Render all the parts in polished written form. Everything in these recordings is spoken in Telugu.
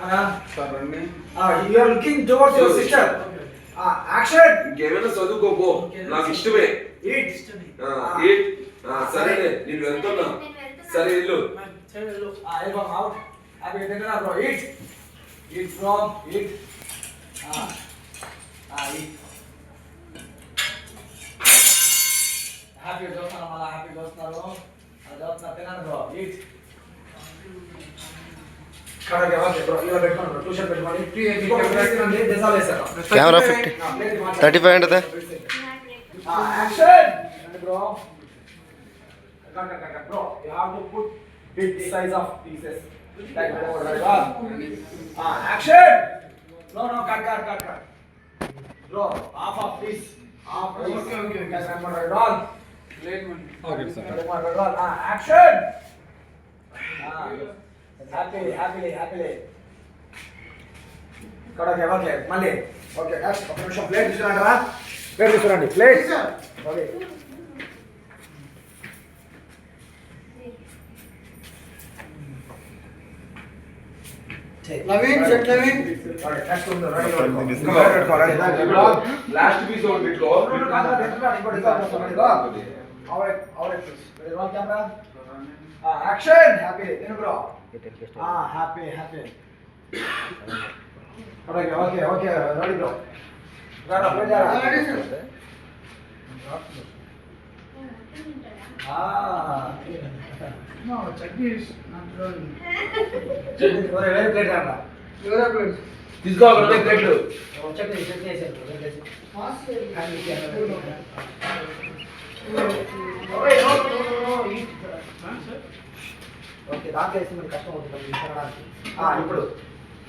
You are looking towards your sister. Action. ఇంకేమైనా చదువుకోపో, నాకు ఇష్టమే. Eat. Eat. సరేలే, నేను వెళ్తున్నా. సరే ఇల్లు. Elbow out. Happy dinner, bro. Eat. Eat from. Eat. Eat. Happy dostana mala. Happy dostana bro. Dostana తినండి bro. Eat. Correct okay bro. ఇలా పెట్టుకోండి బ్రో. ట్యూషన్ పెట్టుకోండి. తినండి. దేశాలు వేసారు. కెమెరా 50 35 అంటే action. Bro. Bro, you have to put big size of pieces. Like that. Action! No, cut. Bro, half of this. Half of this. Okay. Right on. Okay, sir. Right on. Action! Happily. Okay. Mali. Okay, action. Okay, plate తీసుకురండి. Plate తీసుకురండి. Plate. Okay. Naveen, check Naveen. Alright, that's on the right. Last piece on bit lo. Alright. Very well, camera. Action. Happy. Then bro. Happy. Okay. Ready bro. Ready sir. No, chutney is not rolling. Chutney, very plate rana. Very plate. తీసుకో అక్కడ ప్లేట్. Chutney చేశారు. ఓకే దాంట్లో వేస్తే మనకి కష్టం అవుతుంది తినడానికి. ఇప్పుడు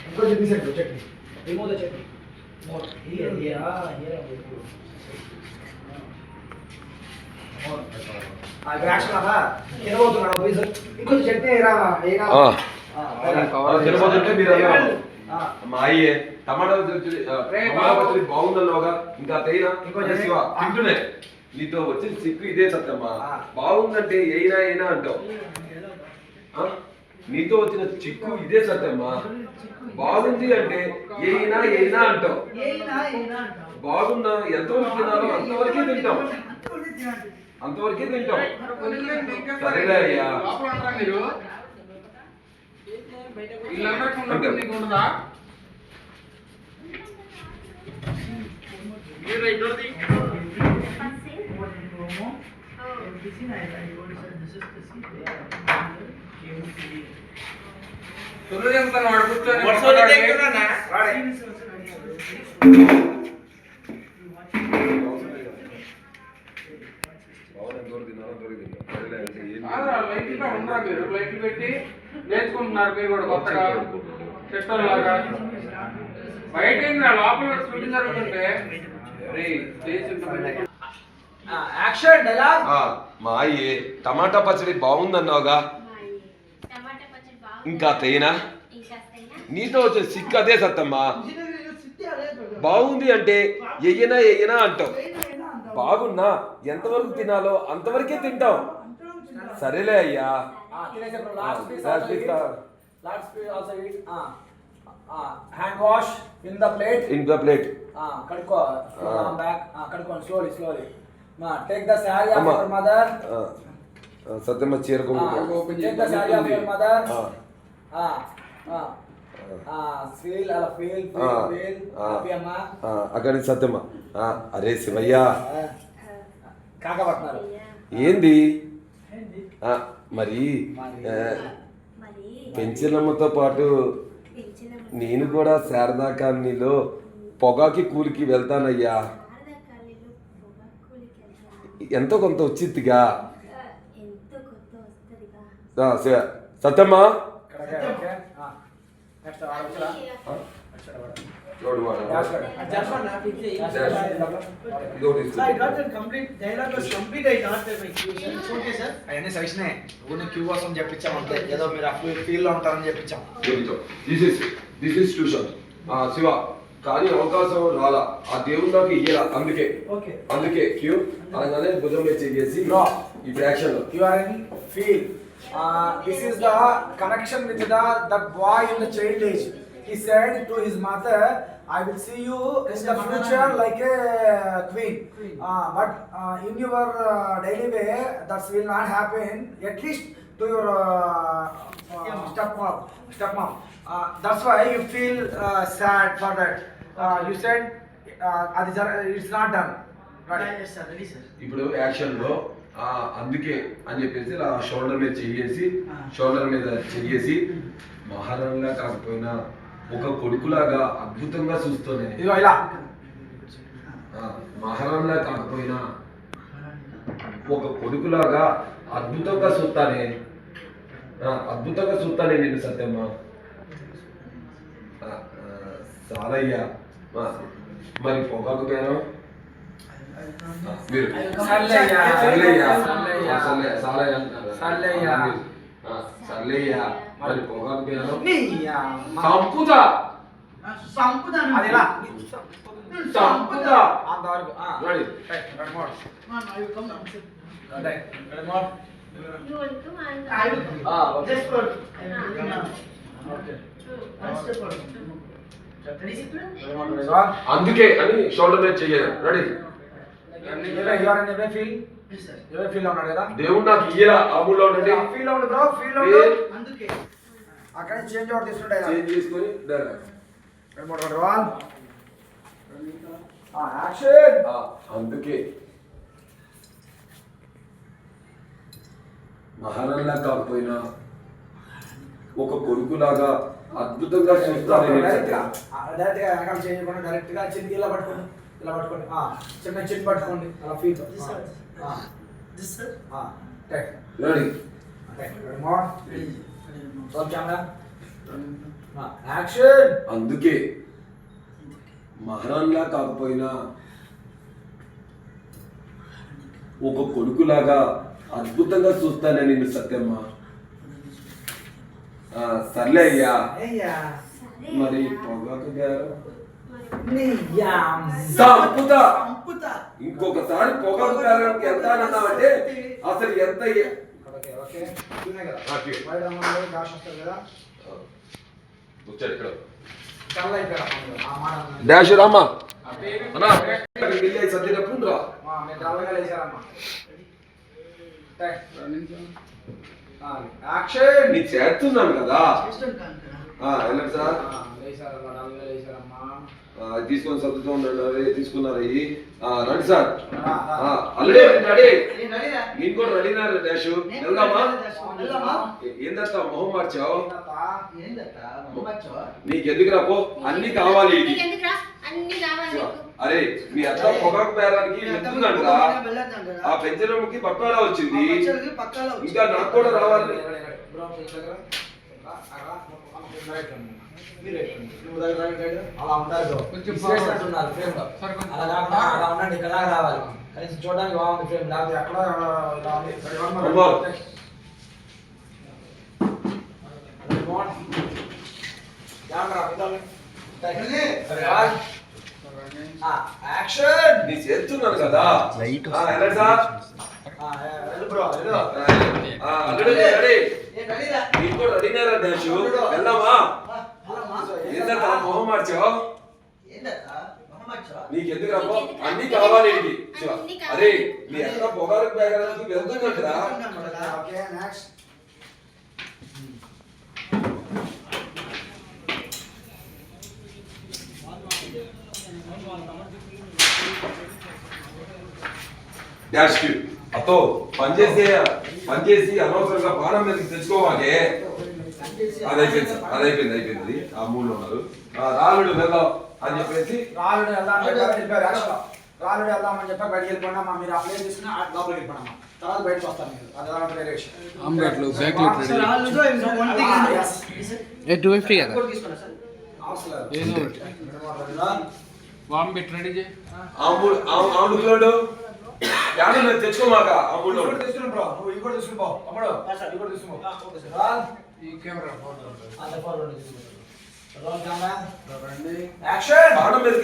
ఇంకొంచెం తీసేయండి chutney. Remove the chutney. More here action అలా తినబోతున్నాడు ప్లీజ్. ఇంకొంచెం చట్నీ తినబోతుంటే మీరు మా అయ్యే టమాటా పచ్చడి బాగుందన్నావుగా, ఇంకా తైనా శివ తింటునే. నీతో వచ్చిన సిక్కు ఇదే సత్తమ్మా. బాగుందంటే అయినా అంటావు. నీతో వచ్చిన చిక్కు ఇదే సత్తమ్మా. బాగుంది అంటే అయినా అంటావు. బాగున్నా ఎంతవరకు తినాలో అంతవరకే తింటాం. సరేలే అయ్యా. లైట్లు పెట్టి నేర్చుకుంటున్నారు మీరు కూడా కొత్తగా సిస్టర్ లాగా. బయట లోపల షూటింగ్ జరుగుతుంటే యాక్షన్ డైలాగ్. మా అయ్యే టమాటా పచ్చడి బాగుందన్నావుగా, ఇంకా తైనా. నీతో వచ్చే సిక్కు అదే సత్తమ్మా. బాగుంది అంటే ఎయ్యనా అంటావు. బాగున్నా ఎంతవరకు తినాలో అంతవరకే తింటాం. సరేలే అయ్యా. Hand wash in the plate. కడుక్కో బ్యాక్. కడుక్కోండి slowly. Take the sari of your mother. Satyamma చీర take the sari of your mother. Feel happy అమ్మా. అక్కడి సత్యమ్మ. అరే శివయ్య కాకపడుతున్నారు ఏంది మరి? పెంచినమ్మతో పాటు నేను కూడా శారదా కాలనీలో పొగాకి కూలికి వెళ్తానయ్యా. ఎంతో కొంత వచ్చిద్దిగా. సత్యమ్మ క్యూ కోసం చెప్పించాం అంతే. ఏదో మీరు ఫీల్ లో ఉంటారని చెప్పించాం. శివ కానీ అవకాశం రాలా, ఆ దేవుడు నాకు ఇయ్యాల. అందుకే క్యూ అనగానే భుజం మీద చేసి ఇప్పుడు action. You are in feel. This is the connection with the boy in the child age. he said to his mother, I will see you in the future like a queen. But in your daily way, that will not happen. At least to your stepmom. That's why you feel sad for that. You said it's not done. Right. ఇప్పుడు యాక్షన్ లో అందుకే అని చెప్పేసి ఇలా షోల్డర్ మీద చెయ్యేసి మహారాణిలా కాకపోయినా ఒక కొడుకులాగా అద్భుతంగా చూస్తూనే ఇదిగో ఇలా మహారాణిలా కాకపోయినా ఒక కొడుకులాగా అద్భుతంగా చూస్తానే నేను సత్యమ్మ. సాలయ్య మరి పొగాకు పేరు మీరు సర్లేయ్య మరి పొగాకు పేరు సంపుతా అది ఇలా సంపుతా అంతవరకు ready You want to and I will come. Just for అందుకే అని షోల్డర్ మీద చెయ్యాలి. రెడీ ఫీల్ ఉన్నాడు కదా దేవుడు నాకు ఇయ్యరా అమ్ముల్లో ఉండండి ఫీల్ అవును బ్రో ఫీల్ అందుకే అక్కడ చేంజ్ అవుట్ తీసుకుంటా చేంజ్ చేసుకొని యాక్షన్ అందుకే మహారాణిలా కాకపోయినా ఒక కొడుకులాగా అద్భుతంగా చూస్తాను. డైరెక్ట్ గా వెనకాల చేయకుండా డైరెక్ట్ గా చిన్న ఇలా పట్టుకోండి చిన్న చిన్న పట్టుకోండి అలా ఫీల్ రెడీ యాక్షన్ అందుకే మహారాణిలా కాకపోయినా ఒక కొడుకులాగా అద్భుతంగా చూస్తానే నిన్ను సత్యమ్మ. సర్లే అయ్యా మరి పొగాకు గారు ఇంకొకసారి పొగాకు గారికి ఎంత అన్నామంటే అసలు ఎంత డాష్ రామ్మా సర్దినప్పుడు రా యాక్షన్ నీ చేస్తున్నాను కదా వెళ్ళండి సార్ తీసుకొని సర్దుతూ ఉండండి. తీసుకున్నారు అయ్యి రండి సార్ అల్లుడే రెడీ నేను కూడా రెడీనా డాష్ వెళ్దామా? ఏందత్తా మొహం మార్చావు? నీకెందుకు రాపో అన్ని కావాలి. అరే మీ అత్త పొగాకు పేరానికి వెళ్తుందంటరా ఆ పెంచడంకి పక్కాలా వచ్చింది ఇంకా నాకు కూడా రావాలి. అలా ఉంటారు అలా ఉండండి ఇక్కడ రావాలి కనీసం చూడడానికి బాగుంది ఫ్రేమ్ లేకపోతే ఎక్కడ యాక్షన్ నీ చేస్తున్నాను కదా వెళ్ళండి సార్ రెడీ నీకు కూడా రెడీనేరా డాష్ వెళ్దామా? ఏంటంటే మొహం మార్చావు నీకెందుకు రాపో అన్ని కావాలి. అరే నీ ఎంత పొగాకు పేరానికి వెళ్తుందంటరా డాష్ అతో పనిచేసి అనవసరంగా బాణం మీదకి తెచ్చుకోవాలి. అయిపోయింది ఆ మూడు ఉన్నారు రాలుడు వెళ్దాం అని చెప్పేసి రాలుడు వెళ్దామని చెప్పి బయటకు వెళ్ళిపోయినా మీరు అప్లై చేసుకుని లోపలికి వెళ్ళిపోయినా తర్వాత బయటకు వస్తాను మీరు అది వేరే విషయం. తెచ్చుకోమాక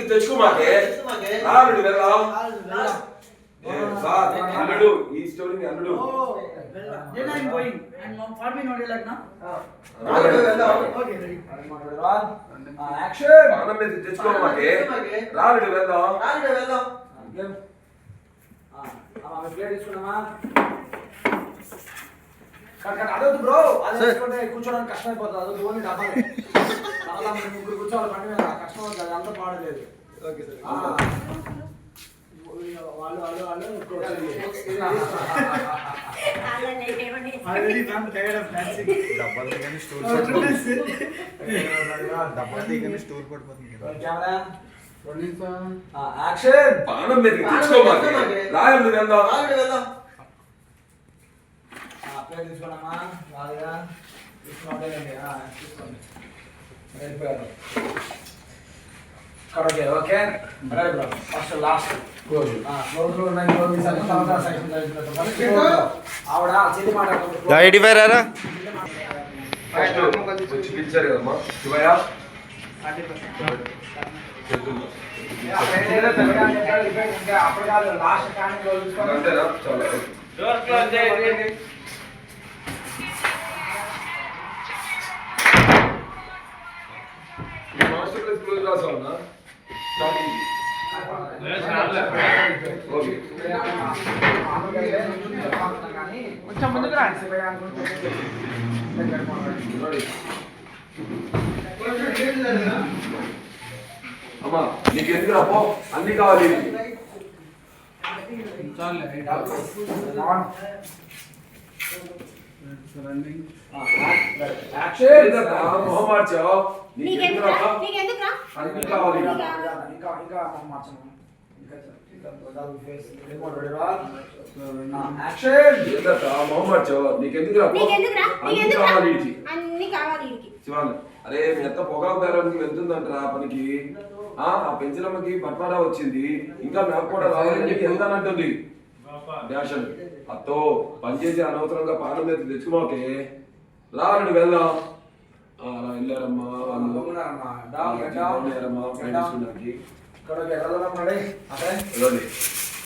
తెచ్చుకోమాకే అల్లుడు ఈ స్టోరీని అల్లుడు Then I'm going. And now for me, not like now. Okay, ready. Action బాణం మీద తెచ్చుకోమాకే రాడు వెళ్దాం ప్లేట్ తీసుకున్నామా అదొద్దు బ్రో అది తీసుకుంటే కూర్చోడానికి కష్టం అయిపోతుంది అదొద్దు ఓన్లీ డబ్బాలే చాలా మంది ముగ్గురు కూర్చోవాలి బండి మీద కష్టం అవుతుంది అది అంతా పాడలేదు ఓకే సార్ వాళ్ళు Already I'm tired of dancing. Camera పోలీసా యాక్షన్ బాణం మీద తెచ్చుకోమాకే రాడు వెళ్దాం ప్లేట్ తీసుకున్నామా బాగా తీసుకోండి తీసుకోండి వెళ్ళిపోయారు okay okay right bro first last close close ఉన్నాయి క్లోజ్ తీసాను తర్వాత సెక్షన్ ఆవిడ చెల్లి మాట్లాడుకుంటుంది 85 రారా ఫస్ట్ వచ్చి పిలిచారు కదమ్మా శివయ్య అప్పుడు కాదు లాస్ట్ కానీ క్లోజ్ తీసుకోండి అంతేనా చాలా డోర్ క్లోజ్ చేయండి మాస్టర్ క్లాస్ క్లోజ్ రాసావునా స్టార్టింగ్ ఓకే కొంచెం ముందుకు రండి అమ్మా నీకు ఎందుకు రాపో అన్ని కావాలి మొహం మార్చావు నీకు ఎందుకు రాపా నీకెందుకురా అన్ని కావాలి ఇంకా మార్చము యాక్షన్ ఏంటక్క మొహం మార్చావు నీకు ఎందుకు రాపో నీకెందుకురా అన్ని కావాలి వీడికి అన్ని కావాలి వీడికి శివాన్ అరే మీ అత్త పొగాకు బేరానికి వెళ్తుందంటరా పనికి ఆ పెంచలమ్మకి బట్వాడా వచ్చింది ఇంకా నాకు కూడా రావాలని వెళ్తానంటుంది డాషన్ అత్తో పనిచేసి అనవసరంగా పానం మీద తెచ్చుకోకే రాడు వెళ్దాం వెళ్ళారమ్మా వాళ్ళు వెళ్ళారమ్మా ఇక్కడ